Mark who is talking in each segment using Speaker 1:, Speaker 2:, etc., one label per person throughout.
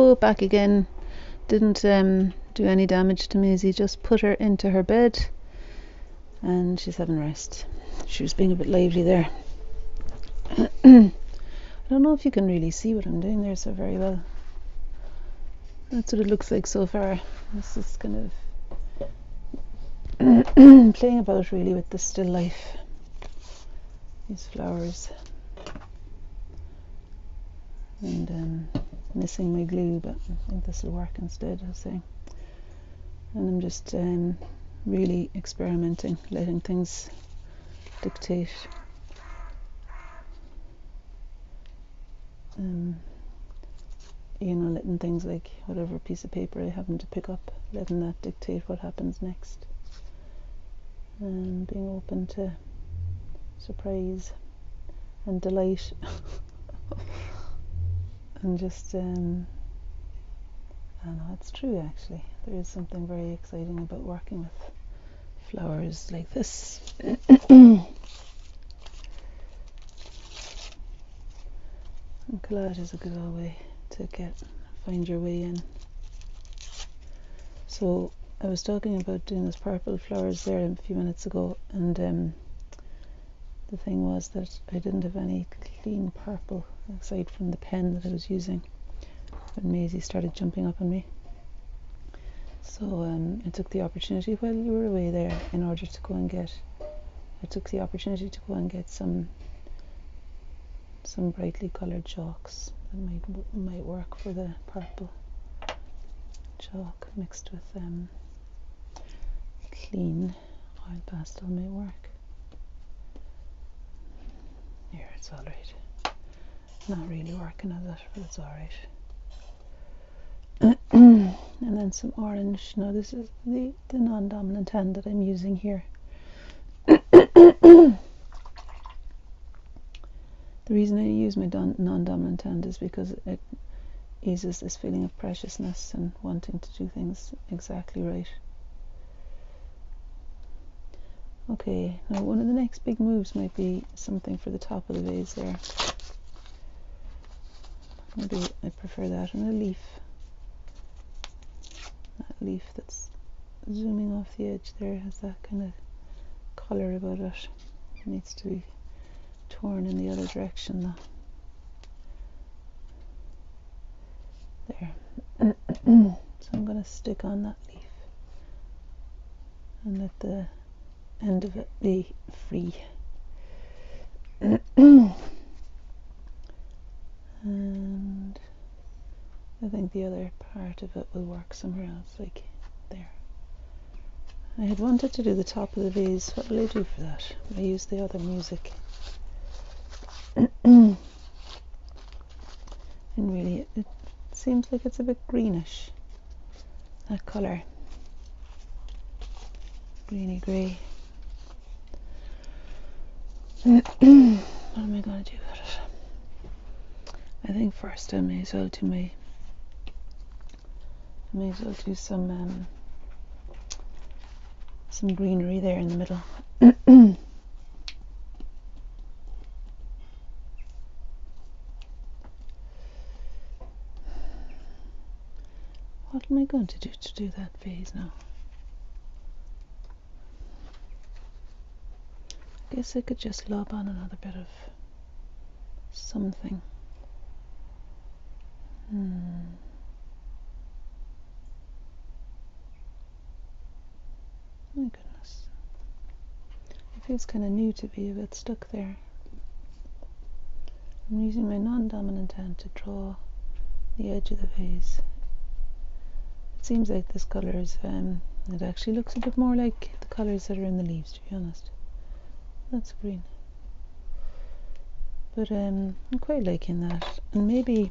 Speaker 1: Hello, back again. Didn't do any damage to Maisie, just put her into her bed and she's having rest. She was being a bit lively there. I don't know if you can really see what I'm doing there so very well. That's what it looks like so far. This is kind of playing about really with the still life. These flowers. And missing my glue, but I think this will work instead, I'll say. And I'm just really experimenting, letting things dictate. Letting things like whatever piece of paper I happen to pick up, letting that dictate what happens next. And being open to surprise and delight. And just, I don't know, it's true actually. There is something very exciting about working with flowers like this. And collage is a good old way to find your way in. So I was talking about doing those purple flowers there a few minutes ago, and the thing was that I didn't have any clean purple aside from the pen that I was using when Maisie started jumping up on me. So I took the opportunity while you were away there I took the opportunity to go and get some brightly coloured chalks that might work for the purple. Chalk mixed with clean oil pastel may work. Here, it's all right. Not really working at it, but it's all right. And then some orange. Now this is the non-dominant hand that I'm using here. The reason I use my non-dominant hand is because it eases this feeling of preciousness and wanting to do things exactly right. Okay, now one of the next big moves might be something for the top of the vase there. Maybe I prefer that on a leaf. That leaf that's zooming off the edge there has that kind of colour about it. It needs to be torn in the other direction though. There. So I'm going to stick on that leaf and let the end of it be free. And I think the other part of it will work somewhere else, like there. I had wanted to do the top of the vase. What will I do for that? I use the other music. And really it seems like it's a bit greenish, that colour, greeny grey. What am I going to do about it? I think first I may as well do some greenery there in the middle. What am I going to do that vase now? I guess I could just lob on another bit of something. My goodness. It feels kind of new to be a bit stuck there. I'm using my non-dominant hand to draw the edge of the vase. It seems like this colour is, it actually looks a bit more like the colours that are in the leaves, to be honest. That's green. But I'm quite liking that. And maybe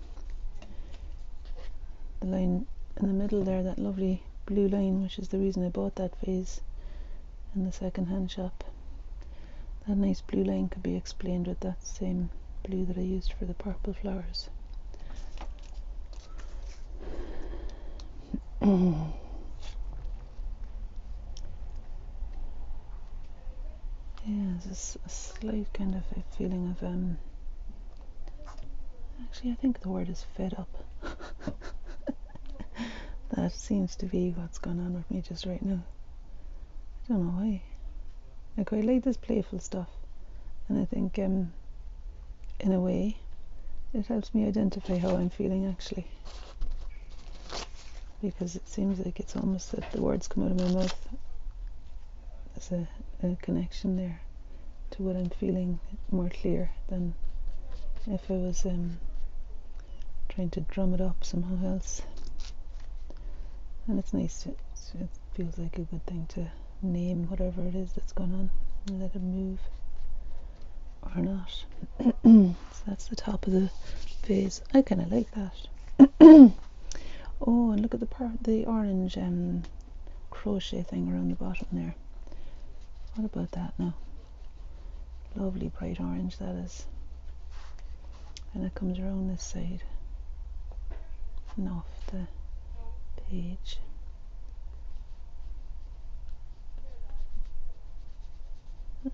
Speaker 1: the line in the middle there, that lovely blue line, which is the reason I bought that vase in the second-hand shop. That nice blue line could be explained with that same blue that I used for the purple flowers. Yeah, there's a slight kind of a feeling of actually I think the word is fed up. That seems to be what's going on with me just right now. I don't know why. I quite like this playful stuff, and I think in a way it helps me identify how I'm feeling actually, because it seems like it's almost that the words come out of my mouth. There's a connection there to what I'm feeling more clear than if I was trying to drum it up somehow else. And it's nice it feels like a good thing to name whatever it is that's going on and let it move or not. So that's the top of the vase. I kind of like that. Oh, and look at the orange crochet thing around the bottom there. What about that now? Lovely bright orange that is. And it comes around this side and off the page.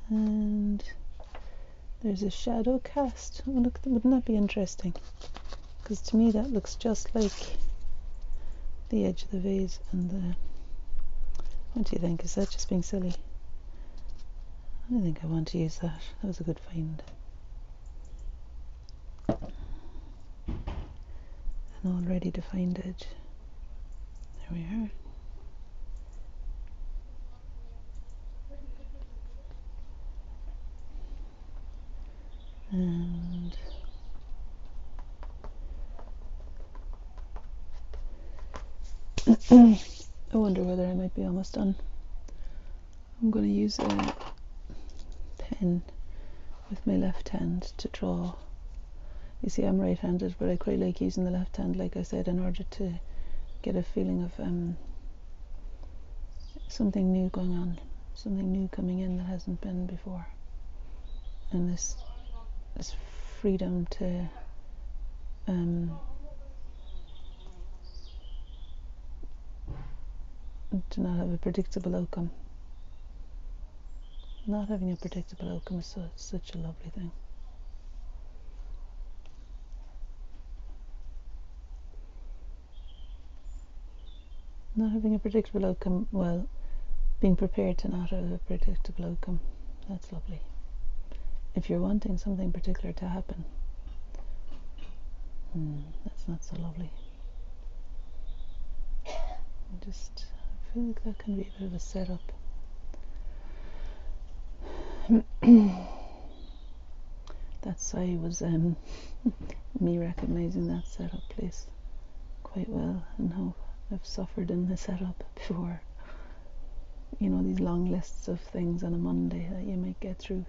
Speaker 1: And there's a shadow cast. Oh, look, wouldn't that be interesting? Because to me that looks just like the edge of the vase and the... What do you think? Is that just being silly? I think I want to use that. That was a good find. An already defined edge. There we are. And I wonder whether I might be almost done. I'm going to use a pen with my left hand to draw. You see, I'm right-handed, but I quite like using the left hand, like I said, in order to get a feeling of something new going on, something new coming in that hasn't been before, and this freedom to not have a predictable outcome. Not having a predictable outcome is such a lovely thing. Not having a predictable outcome, well, being prepared to not have a predictable outcome, that's lovely. If you're wanting something particular to happen, that's not so lovely. I feel like that can be a bit of a setup. That sigh was me recognizing that setup place quite well, and how I've suffered in the setup before. You know, these long lists of things on a Monday that you might get through.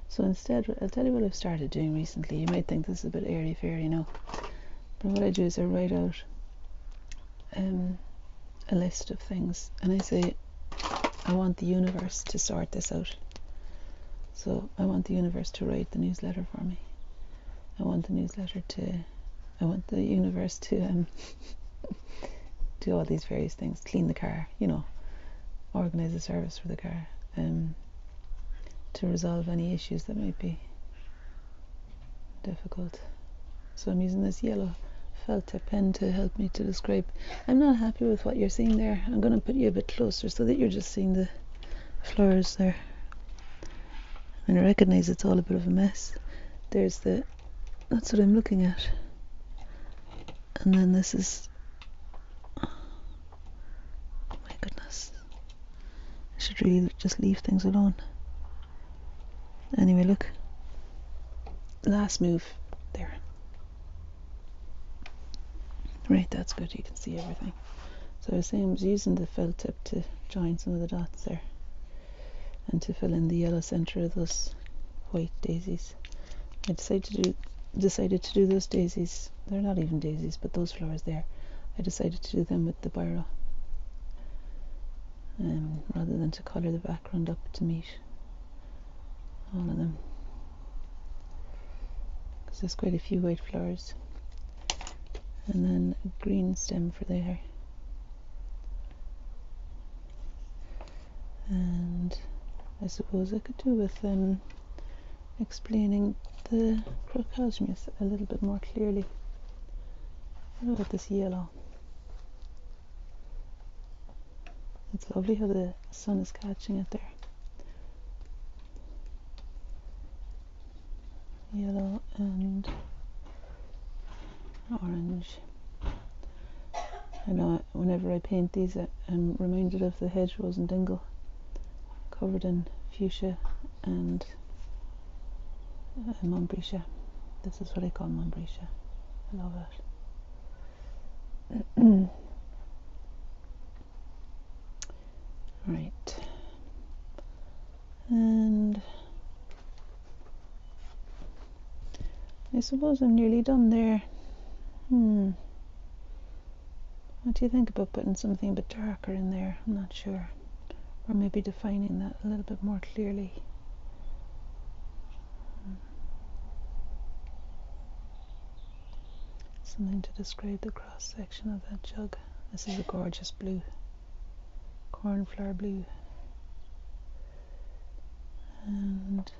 Speaker 1: So instead, I'll tell you what I've started doing recently. You might think this is a bit airy-fairy, you know, but what I do is I write out a list of things, and I say I want the universe to sort this out. So I want the universe to write the newsletter for me. I want the universe to do all these various things, clean the car, you know, organize a service for the car, to resolve any issues that might be difficult. So I'm using this yellow felt tip pen to help me to describe. I'm not happy with what you're seeing there. I'm going to put you a bit closer so that you're just seeing the flowers there. And I recognize it's all a bit of a mess. That's what I'm looking at. And then this is, oh my goodness, I should really just leave things alone. Anyway, look, last move there. Right, that's good, you can see everything. So I was saying I was using the felt tip to join some of the dots there and to fill in the yellow centre of those white daisies. I decided to do those daisies, they're not even daisies, but those flowers there, I decided to do them with the biro, rather than to colour the background up to meet all of them, because there's quite a few white flowers. And then a green stem for there. And I suppose I could do with explaining the crocosmias a little bit more clearly. What about this yellow? It's lovely how the sun is catching it there. Yellow and orange. I know whenever I paint these I'm reminded of the hedgerows in Dingle, covered in fuchsia and Montbretia. This is what I call Montbretia. I love it. Right. And I suppose I'm nearly done there. What do you think about putting something a bit darker in there? I'm not sure. Or maybe defining that a little bit more clearly. Something to describe the cross section of that jug. This is a gorgeous blue, cornflower blue. And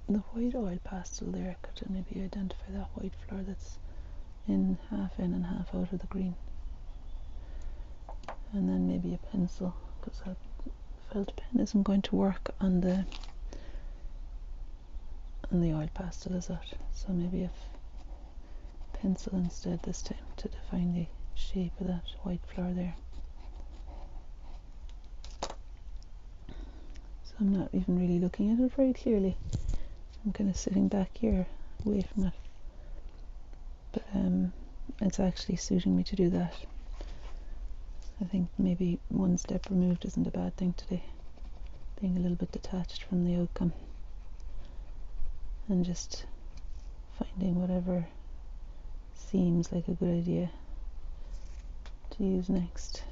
Speaker 1: the white oil pastel there, could maybe identify that white flower that's half in and half out of the green. And then maybe a pencil, because that felt pen isn't going to work on the oil pastel, is it? So maybe a pencil instead this time to define the shape of that white flower there. So I'm not even really looking at it very clearly. I'm kind of sitting back here away from it, but it's actually suiting me to do that. I think maybe one step removed isn't a bad thing today, being a little bit detached from the outcome and just finding whatever seems like a good idea to use next.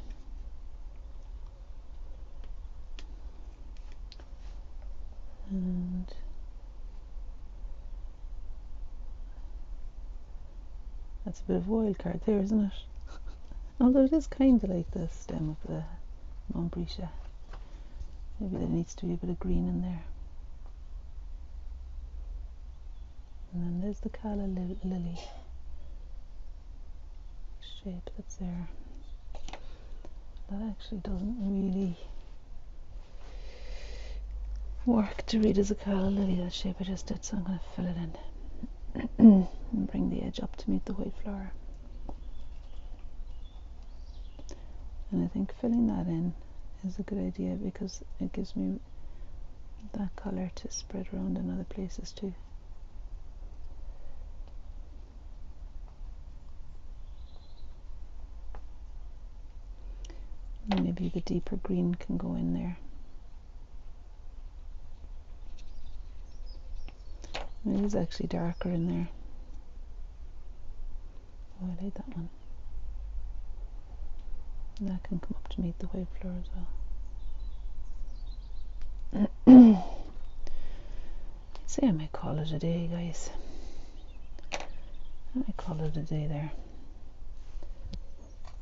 Speaker 1: And that's a bit of wild card there, isn't it? Although it is kind of like the stem of the Montbretia. Maybe there needs to be a bit of green in there. And then there's the calla lily shape that's there. That actually doesn't really work to read as a calla lily, that shape I just did, so I'm going to fill it in and bring the edge up to meet the white flower. And I think filling that in is a good idea because it gives me that colour to spread around in other places too. And maybe the deeper green can go in there. It is actually darker in there. Oh, I like that one. And that can come up to meet the white flower as well. I'd say I might call it a day, guys. I might call it a day there.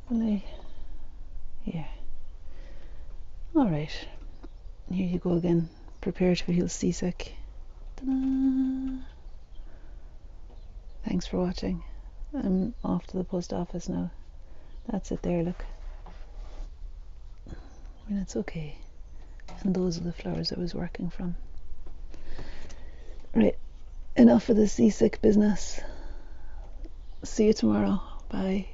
Speaker 1: Will I? Yeah. Alright. Here you go again. Prepare to feel seasick. Ta-da! Thanks for watching. I'm off to the post office now. That's it there, look. I mean, it's okay. And those are the flowers I was working from. Right, enough of the seasick business. See you tomorrow. Bye.